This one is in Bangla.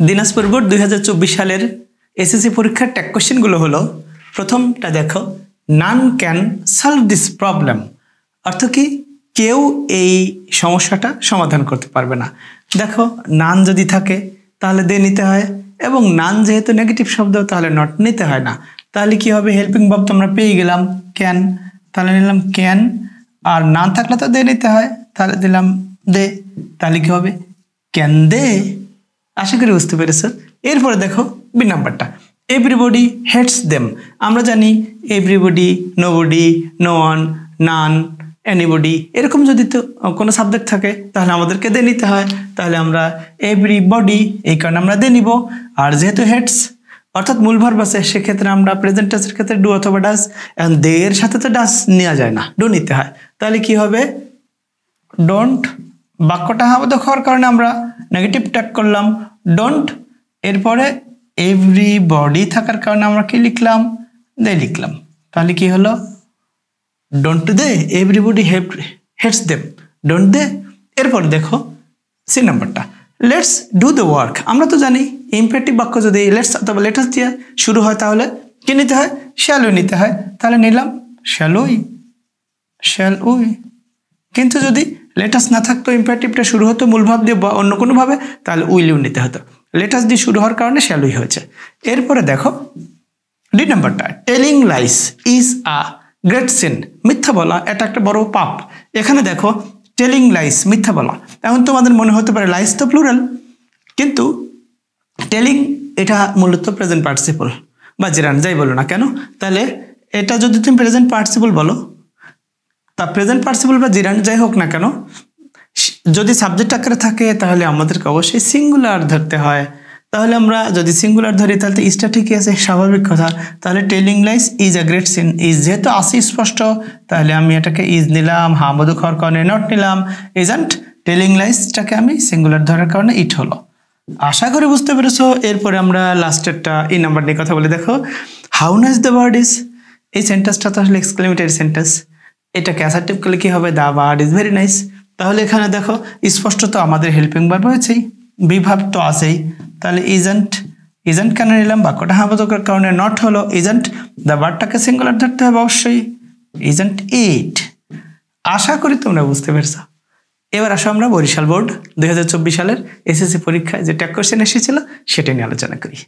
দিনাজপুর বোর্ড 2024 সালের এসএসসি পরীক্ষার ট্যাগ কোশ্চেনগুলো হলো, প্রথমটা দেখো, none can solve this problem. অর্থ কি? কেউ এই সমস্যাটা সমাধান করতে পারবে না। দেখো, নান যদি থাকে তাহলে দে নিতে হয়, এবং নান যেহেতু নেগেটিভ শব্দ তাহলে নট নিতে হয় না। তাহলে কি হবে? হেল্পিং ভার্ব তো আমরা পেয়ে গেলাম ক্যান, তাহলে নিলাম ক্যান। আর নান থাকলে তো দে নিতে হয়, তাহলে দিলাম দে। তাহলে কি হবে? Can they. আশা করি বুঝতে পেরেছ। এরপরে দেখো বি নাম্বারটা, এভরিবডি হেটস দেম। আমরা জানি এভরিবডি, নোবডি, নো ওয়ান, নান, এনিবডি, এরকম যদি তো কোনো সাবজেক্ট থাকে তাহলে আমাদেরকে দে নিতে হয়। তাহলে আমরা এভরিবডি, এই কারণে আমরা দে নিব। আর যেহেতু হেটস অর্থাৎ মূল ভার্ব আছে, সেক্ষেত্রে আমরা প্রেজেন্ট টেন্সের ক্ষেত্রে ডু অথবা ডাস, এবং দে এর সাথে তো ডাস নেওয়া যায় না, ডু নিতে হয়। তাহলে কি হবে? ডোন্ট। বাক্যটা আবদ্ধক হওয়ার কারণে আমরা নেগেটিভ ট্যাগ করলাম ডোন্ট। এরপরে এভরিবডি থাকার কারণে আমরা কি লিখলাম? দে লিখলাম। তাহলে কি হলো? Don't they everybody hates them, don't they. এরপরে দেখো সি নাম্বারটা, লেটস ডু দ্য ওয়ার্ক। আমরা তো জানি ইম্পারেটিভ বাক্য যদি লেটস অথবা লেটাস দিয়ে শুরু হয় তাহলে কি নিতে হয়? শ্যাল উই নিতে হয়। তাহলে নিলাম শ্যাল উই, শ্যাল উই। কিন্তু যদি লেটাস না থাকতো, ইম্পারেটিভটা শুরু হতো মূল ভাব দিয়ে বা অন্য কোনোভাবে, তাহলে উইল ইউ নিতে হতো। লেটাস দিয়ে শুরু হওয়ার কারণে শ্যাল উই হয়েছে। এরপরে দেখো ডি নাম্বারটা, telling lines is a great sin. মিথ্যা বলা এটা একটা বড় পাপ। এখানে দেখো টেলিং লাইস, মিথ্যা বলা। এখন তোমাদের মনে হতে পারে লাইস তো প্লুরাল, কিন্তু টেলিং এটা মূলত প্রেজেন্ট পার্টিসিপল বা জিরান, যাই বলো না কেন। তাহলে এটা যদি তুমি প্রেজেন্ট পার্টিসিপল বলো, তা প্রেজেন্ট পার্টিসিপল বা জিরান যাই হোক না কেন, যদি সাবজেক্ট আকারে থাকে তাহলে আমাদেরকে অবশ্যই সিঙ্গুলার ধরতে হয়। তাহলে আমরা যদি সিঙ্গুলার ধরি তাহলে ইজটা ঠিকই আছে, স্বাভাবিক কথা। তাহলে telling lines is a great sin, is যেহেতু আসি স্পষ্ট, তাহলে আমি এটাকে ইজ নিলাম, হামদ খাওয়ার কারণে নট নিলাম, ইজন্ট। টেলিং লাইসটাকে আমি সিঙ্গুলার ধরার কারণে ইট হলো। আশা করি বুঝতে পেরেছো। এরপরে আমরা লাস্টেরটা এই নাম্বার নিয়ে কথা বলে দেখো, how nice the bird is. এই সেন্টেন্সটা তো আসলে এক্সক্লেমেটরি সেন্টেন্স, এটাকে অ্যাসার্টিভ করলে কি হবে? The bird is very nice. তাহলে এখানে দেখো স্পষ্ট তো আমাদের হেল্পিং ভার্ব হয়েছেই, বিভাব তো আছেই। তাহলে ইজন্ট, ইজন্ট কেন নিলাম? বাক্যটা হামদকের কারণে নট হলো ইজন্ট। দ্য বার্ডটাকে সিঙ্গুলার ধরতে হবে অবশ্যই, ইজন্ট ইট। আশা করি তোমরা বুঝতে পেরেছো। এবার আসো আমরা বরিশাল বোর্ড 2024 সালের এসএসসি পরীক্ষায় যে ট্যাগ কোশ্চেন এসেছিল সেটা নিয়ে আলোচনা করি।